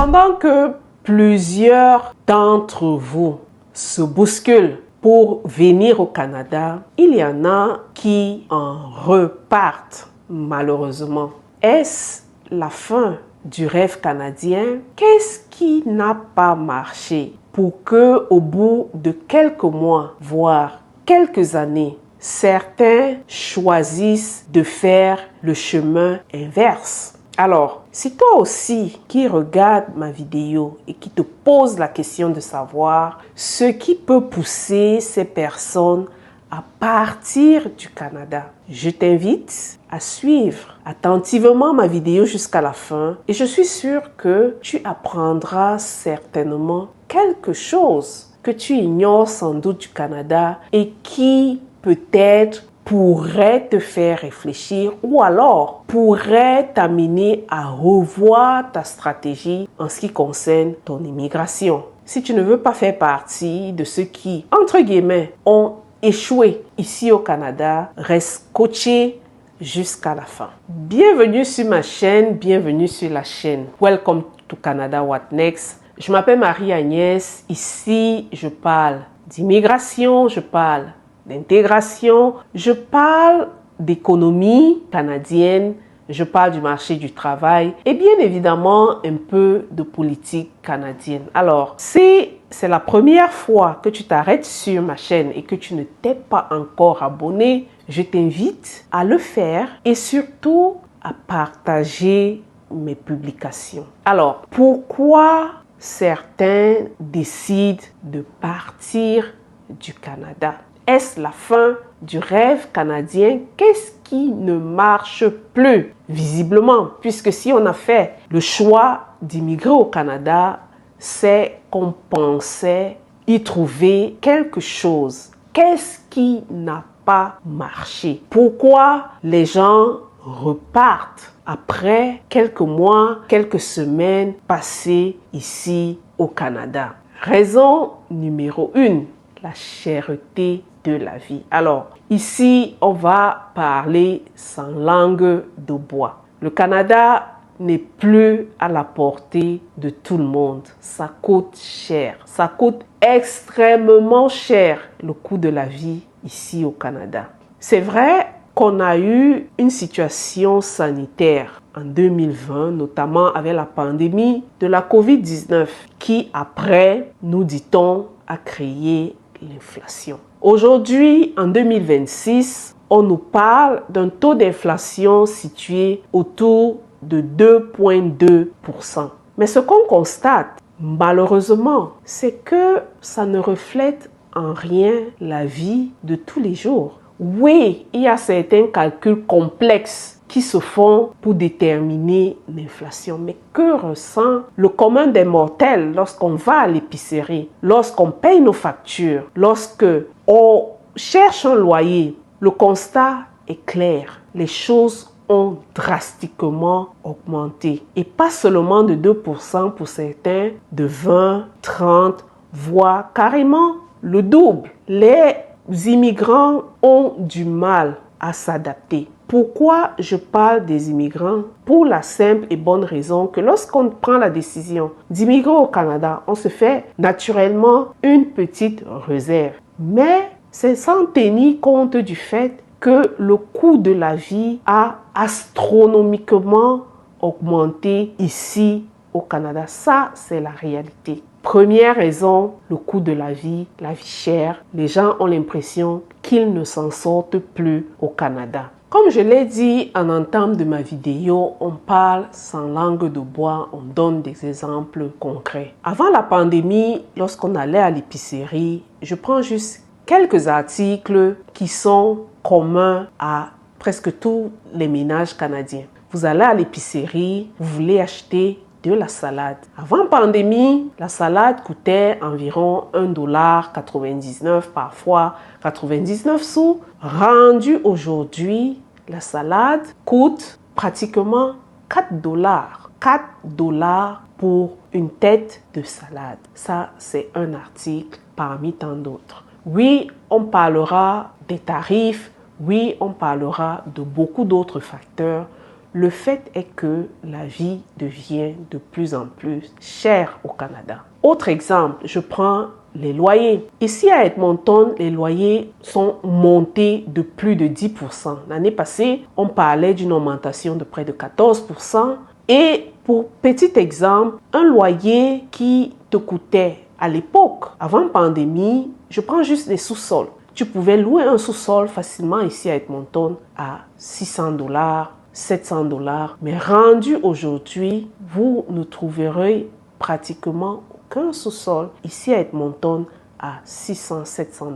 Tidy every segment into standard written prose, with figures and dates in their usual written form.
Pendant que plusieurs d'entre vous se bousculent pour venir au Canada, il y en a qui en repartent malheureusement. Est-ce la fin du rêve canadien? Qu'est-ce qui n'a pas marché pour que, au bout de quelques mois, voire quelques années, certains choisissent de faire le chemin inverse? Alors, si toi aussi qui regardes ma vidéo et qui te pose la question de savoir ce qui peut pousser ces personnes à partir du Canada, je t'invite à suivre attentivement ma vidéo jusqu'à la fin et je suis sûre que tu apprendras certainement quelque chose que tu ignores sans doute du Canada et qui peut-être pourrait te faire réfléchir ou alors pourrait t'amener à revoir ta stratégie en ce qui concerne ton immigration. Si tu ne veux pas faire partie de ceux qui, entre guillemets, ont échoué ici au Canada, reste coaché jusqu'à la fin. Bienvenue sur ma chaîne, bienvenue sur la chaîne Welcome to Canada What Next. Je m'appelle Marie-Agnès. Ici, je parle d'immigration, je parle d'intégration, je parle d'économie canadienne, je parle du marché du travail et bien évidemment un peu de politique canadienne. Alors, si c'est la première fois que tu t'arrêtes sur ma chaîne et que tu ne t'es pas encore abonné, je t'invite à le faire et surtout à partager mes publications. Alors, pourquoi certains décident de partir du Canada? Est-ce la fin du rêve canadien? Qu'est-ce qui ne marche plus? Visiblement, puisque si on a fait le choix d'immigrer au Canada, c'est qu'on pensait y trouver quelque chose. Qu'est-ce qui n'a pas marché? Pourquoi les gens repartent après quelques mois, quelques semaines passées ici au Canada? Raison numéro 1, la cherté de la vie. Alors, ici, on va parler sans langue de bois. Le Canada n'est plus à la portée de tout le monde. Ça coûte cher. Ça coûte extrêmement cher, le coût de la vie ici au Canada. C'est vrai qu'on a eu une situation sanitaire en 2020, notamment avec la pandémie de la COVID-19, qui après, nous dit-on, a créé l'inflation. Aujourd'hui, en 2026, on nous parle d'un taux d'inflation situé autour de 2,2%. Mais ce qu'on constate, malheureusement, c'est que ça ne reflète en rien la vie de tous les jours. Oui, il y a certains calculs complexes qui se font pour déterminer l'inflation. Mais que ressent le commun des mortels lorsqu'on va à l'épicerie, lorsqu'on paye nos factures, lorsqu'on cherche un loyer? Le constat est clair. Les choses ont drastiquement augmenté. Et pas seulement de 2% pour certains, de 20, 30, voire carrément le double. Les immigrants ont du mal à s'adapter. Pourquoi je parle des immigrants? Pour la simple et bonne raison que lorsqu'on prend la décision d'immigrer au Canada, on se fait naturellement une petite réserve. Mais c'est sans tenir compte du fait que le coût de la vie a astronomiquement augmenté ici au Canada. Ça, c'est la réalité. Première raison, le coût de la vie chère. Les gens ont l'impression qu'ils ne s'en sortent plus au Canada. Comme je l'ai dit en entame de ma vidéo, on parle sans langue de bois, on donne des exemples concrets. Avant la pandémie, lorsqu'on allait à l'épicerie, je prends juste quelques articles qui sont communs à presque tous les ménages canadiens. Vous allez à l'épicerie, vous voulez acheter de la salade. Avant pandémie, la salade coûtait environ $1,99, parfois 99 sous. Rendu aujourd'hui, la salade coûte pratiquement $4. $4 pour une tête de salade. Ça, c'est un article parmi tant d'autres. Oui, on parlera des tarifs. Oui, on parlera de beaucoup d'autres facteurs. Le fait est que la vie devient de plus en plus chère au Canada. Autre exemple, je prends les loyers. Ici à Edmonton, les loyers sont montés de plus de 10%. L'année passée, on parlait d'une augmentation de près de 14%. Et pour petit exemple, un loyer qui te coûtait à l'époque, avant pandémie, je prends juste les sous-sols. Tu pouvais louer un sous-sol facilement ici à Edmonton à $600, $700. Mais rendu aujourd'hui, vous ne trouverez pratiquement aucun sous-sol ici à Edmonton à $600-700.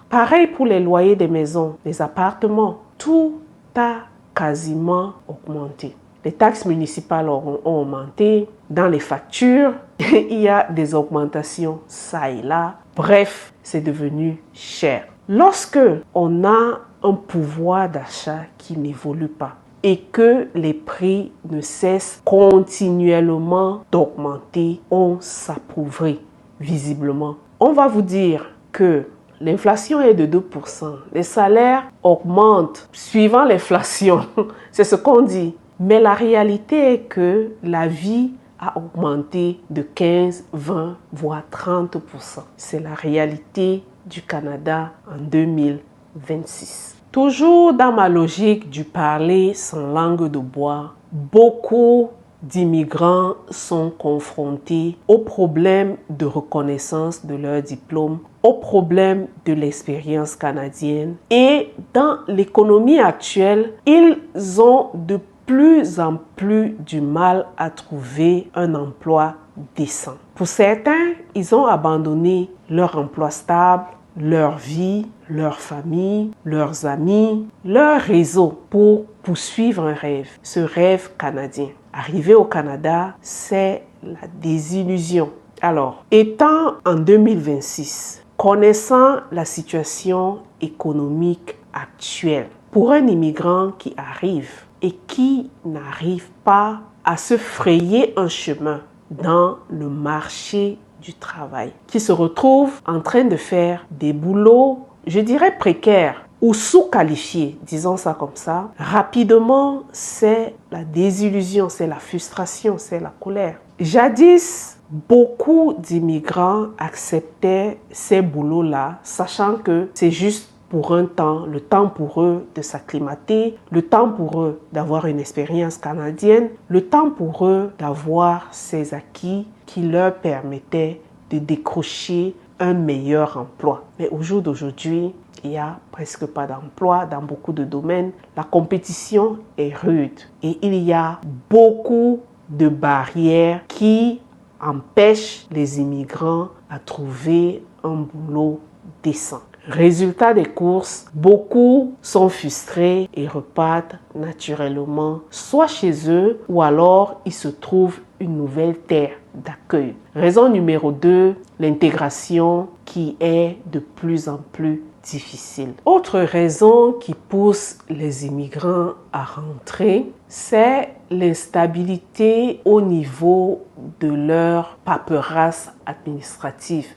Pareil pour les loyers des maisons, des appartements. Tout a quasiment augmenté. Les taxes municipales ont augmenté. Dans les factures, il y a des augmentations ça et là. Bref, c'est devenu cher. Lorsque on a un pouvoir d'achat qui n'évolue pas et que les prix ne cessent continuellement d'augmenter, on s'approuverait visiblement. On va vous dire que l'inflation est de 2%. Les salaires augmentent suivant l'inflation. C'est ce qu'on dit. Mais la réalité est que la vie a augmenté de 15, 20, voire 30%. C'est la réalité du Canada en 2026. Toujours dans ma logique du parler sans langue de bois, beaucoup d'immigrants sont confrontés aux problèmes de reconnaissance de leur diplôme, aux problèmes de l'expérience canadienne. Et dans l'économie actuelle, ils ont de plus en plus du mal à trouver un emploi décent. Pour certains, ils ont abandonné leur emploi stable, leur vie, leur famille, leurs amis, leur réseau pour poursuivre un rêve, ce rêve canadien. Arriver au Canada, c'est la désillusion. Alors, étant en 2026, connaissant la situation économique actuelle, pour un immigrant qui arrive et qui n'arrive pas à se frayer un chemin dans le marché du travail, qui se retrouve en train de faire des boulots, je dirais précaires ou sous-qualifiés, disons ça comme ça, rapidement, c'est la désillusion, c'est la frustration, c'est la colère. Jadis, beaucoup d'immigrants acceptaient ces boulots-là, sachant que c'est juste pour un temps, le temps pour eux de s'acclimater, le temps pour eux d'avoir une expérience canadienne, le temps pour eux d'avoir ces acquis qui leur permettaient de décrocher un meilleur emploi. Mais au jour d'aujourd'hui, il n'y a presque pas d'emploi dans beaucoup de domaines. La compétition est rude et il y a beaucoup de barrières qui empêchent les immigrants à trouver un boulot décent. Résultat des courses, beaucoup sont frustrés et repartent naturellement, soit chez eux ou alors ils se trouvent une nouvelle terre d'accueil. Raison numéro 2, l'intégration qui est de plus en plus difficile. Autre raison qui pousse les immigrants à rentrer, c'est l'instabilité au niveau de leur paperasse administrative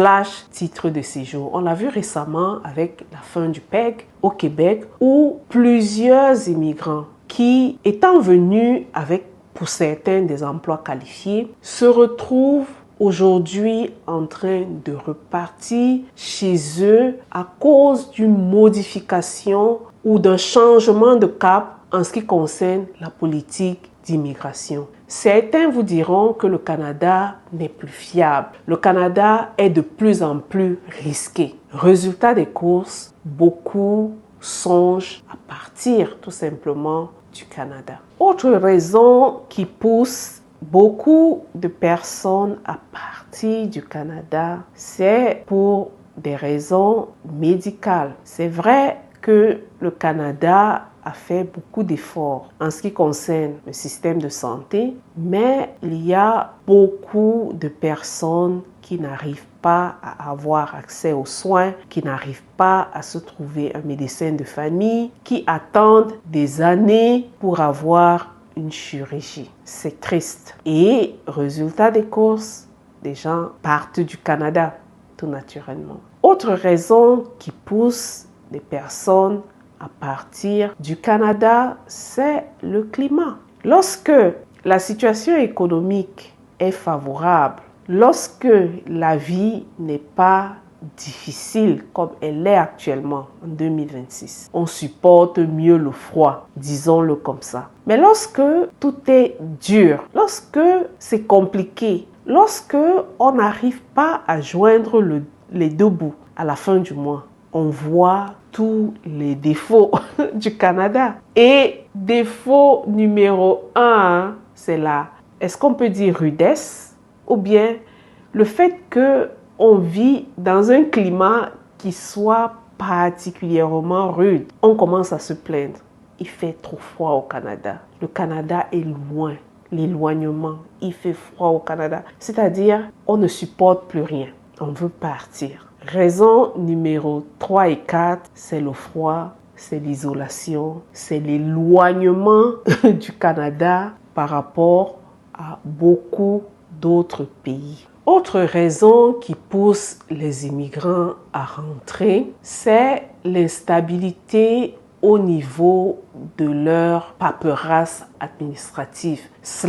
/ titre de séjour. On l'a vu récemment avec la fin du PEG au Québec où plusieurs immigrants qui, étant venus avec pour certains des emplois qualifiés, se retrouvent aujourd'hui en train de repartir chez eux à cause d'une modification ou d'un changement de cap en ce qui concerne la politique d'immigration. Certains vous diront que le Canada n'est plus fiable. Le Canada est de plus en plus risqué. Résultat des courses, beaucoup songent à partir tout simplement du Canada. Autre raison qui pousse beaucoup de personnes à partir du Canada, c'est pour des raisons médicales. C'est vrai que le Canada a fait beaucoup d'efforts en ce qui concerne le système de santé, mais il y a beaucoup de personnes qui n'arrivent pas à avoir accès aux soins, qui n'arrivent pas à se trouver un médecin de famille, qui attendent des années pour avoir une chirurgie. C'est triste. Et résultat des courses, les gens partent du Canada, tout naturellement. Autre raison qui pousse les personnes à partir du Canada, c'est le climat. Lorsque la situation économique est favorable, lorsque la vie n'est pas difficile comme elle est actuellement en 2026, on supporte mieux le froid, disons-le comme ça. Mais lorsque tout est dur, lorsque c'est compliqué, lorsque on n'arrive pas à joindre les deux bouts à la fin du mois, on voit tous les défauts du Canada. Et défaut numéro 1, c'est est-ce qu'on peut dire rudesse, ou bien le fait que on vit dans un climat qui soit particulièrement rude. On commence à se plaindre. Il fait trop froid au Canada. Le Canada est loin. L'éloignement, il fait froid au Canada. C'est-à-dire, on ne supporte plus rien. On veut partir. Raison numéro 3 et 4, c'est le froid, c'est l'isolation, c'est l'éloignement du Canada par rapport à beaucoup d'autres pays. Autre raison qui pousse les immigrants à rentrer, c'est l'instabilité au niveau de leur paperasse administrative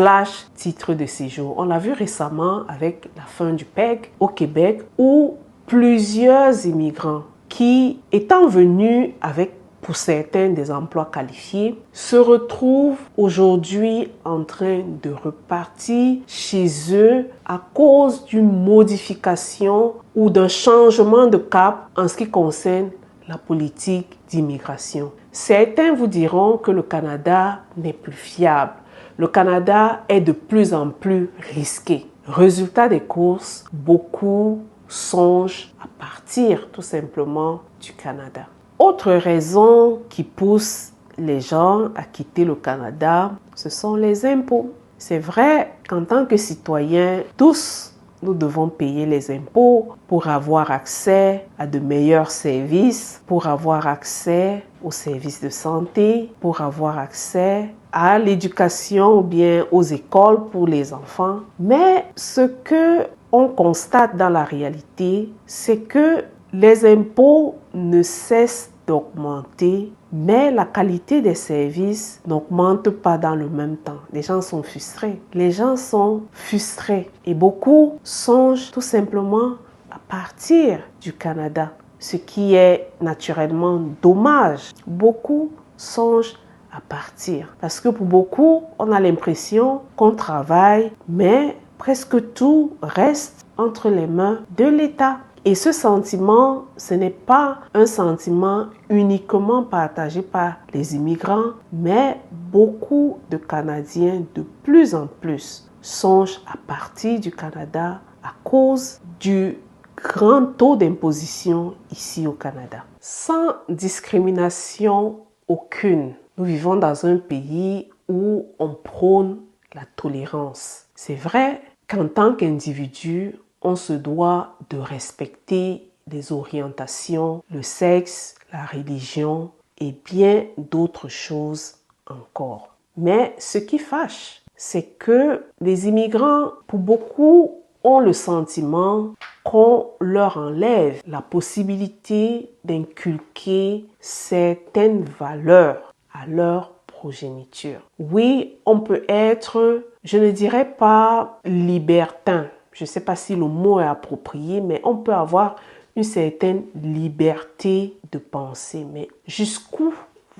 / titre de séjour. On l'a vu récemment avec la fin du PEG au Québec où plusieurs immigrants qui, étant venus avec pour certains des emplois qualifiés, se retrouvent aujourd'hui en train de repartir chez eux à cause d'une modification ou d'un changement de cap en ce qui concerne la politique d'immigration. Certains vous diront que le Canada n'est plus fiable. Le Canada est de plus en plus risqué. Résultat des courses, beaucoup songent à partir tout simplement du Canada. Autre raison qui pousse les gens à quitter le Canada, ce sont les impôts. C'est vrai qu'en tant que citoyens, tous, nous devons payer les impôts pour avoir accès à de meilleurs services, pour avoir accès aux services de santé, pour avoir accès à l'éducation ou bien aux écoles pour les enfants. Mais ce que on constate dans la réalité, c'est que les impôts ne cessent d'augmenter, mais la qualité des services n'augmente pas dans le même temps. Les gens sont frustrés. Les gens sont frustrés et beaucoup songent tout simplement à partir du Canada, ce qui est naturellement dommage. Beaucoup songent à partir parce que pour beaucoup, on a l'impression qu'on travaille, mais presque tout reste entre les mains de l'État. Et ce sentiment, ce n'est pas un sentiment uniquement partagé par les immigrants, mais beaucoup de Canadiens de plus en plus songent à partir du Canada à cause du grand taux d'imposition ici au Canada. Sans discrimination aucune, nous vivons dans un pays où on prône la tolérance. C'est vrai qu'en tant qu'individu, on se doit de respecter les orientations, le sexe, la religion et bien d'autres choses encore. Mais ce qui fâche, c'est que les immigrants, pour beaucoup, ont le sentiment qu'on leur enlève la possibilité d'inculquer certaines valeurs à leur progéniture. Oui, on peut être, je ne dirais pas libertin. Je ne sais pas si le mot est approprié, mais on peut avoir une certaine liberté de penser. Mais jusqu'où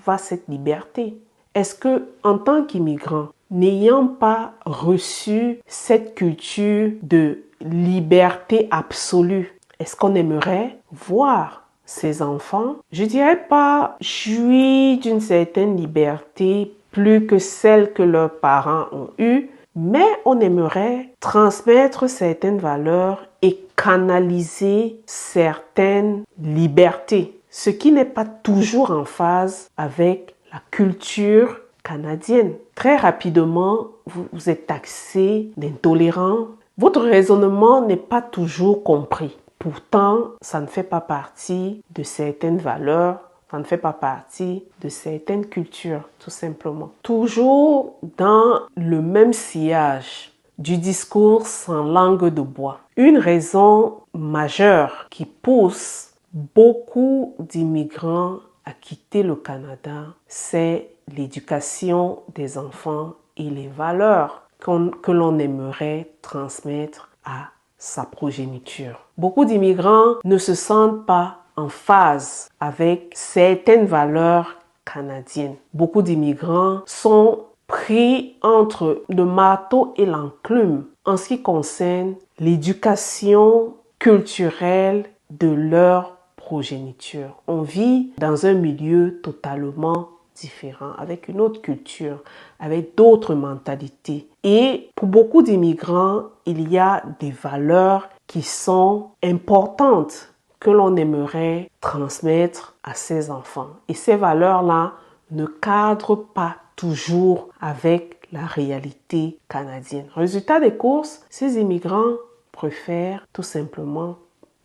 va cette liberté? Est-ce que, en tant qu'immigrant, n'ayant pas reçu cette culture de liberté absolue, est-ce qu'on aimerait voir ses enfants, je dirais pas jouir d'une certaine liberté plus que celle que leurs parents ont eue, mais on aimerait transmettre certaines valeurs et canaliser certaines libertés, ce qui n'est pas toujours en phase avec la culture canadienne. Très rapidement, vous êtes taxé d'intolérant. Votre raisonnement n'est pas toujours compris. Pourtant, ça ne fait pas partie de certaines valeurs, ça ne fait pas partie de certaines cultures, tout simplement. Toujours dans le même sillage du discours sans langue de bois. Une raison majeure qui pousse beaucoup d'immigrants à quitter le Canada, c'est l'éducation des enfants et les valeurs que l'on aimerait transmettre à sa progéniture. Beaucoup d'immigrants ne se sentent pas en phase avec certaines valeurs canadiennes. Beaucoup d'immigrants sont pris entre le marteau et l'enclume en ce qui concerne l'éducation culturelle de leur progéniture. On vit dans un milieu totalement différent, avec une autre culture, avec d'autres mentalités. Et pour beaucoup d'immigrants, il y a des valeurs qui sont importantes que l'on aimerait transmettre à ses enfants. Et ces valeurs-là ne cadrent pas toujours avec la réalité canadienne. Résultat des courses, ces immigrants préfèrent tout simplement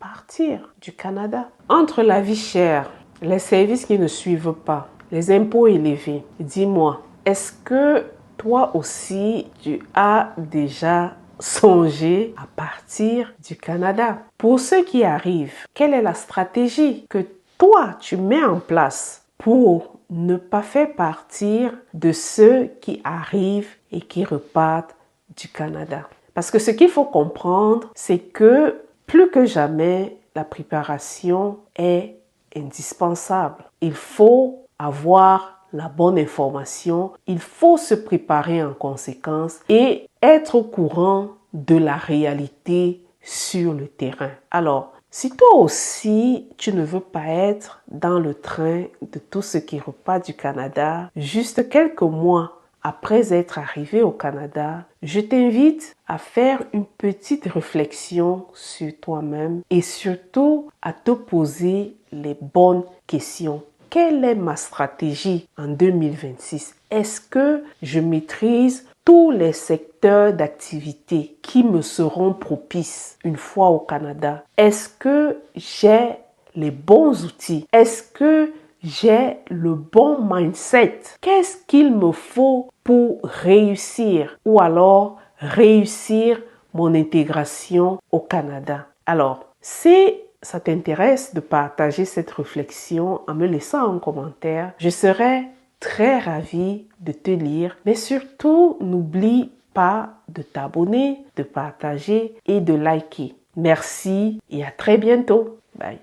partir du Canada. Entre la vie chère, les services qui ne suivent pas, les impôts élevés, dis-moi, est-ce que toi aussi tu as déjà songé à partir du Canada? Pour ceux qui arrivent, quelle est la stratégie que toi tu mets en place pour ne pas faire partir de ceux qui arrivent et qui repartent du Canada? Parce que ce qu'il faut comprendre, c'est que plus que jamais, la préparation est indispensable. Il faut avoir la bonne information, il faut se préparer en conséquence et être au courant de la réalité sur le terrain. Alors, si toi aussi, tu ne veux pas être dans le train de tout ce qui repart du Canada, juste quelques mois après être arrivé au Canada, je t'invite à faire une petite réflexion sur toi-même et surtout à te poser les bonnes questions. Quelle est ma stratégie en 2026? Est-ce que je maîtrise tous les secteurs d'activité qui me seront propices une fois au Canada? Est-ce que j'ai les bons outils? Est-ce que j'ai le bon mindset? Qu'est-ce qu'il me faut pour réussir ou alors réussir mon intégration au Canada? Alors, si ça t'intéresse de partager cette réflexion en me laissant un commentaire, je serai très ravie de te lire. Mais surtout, n'oublie pas de t'abonner, de partager et de liker. Merci et à très bientôt. Bye.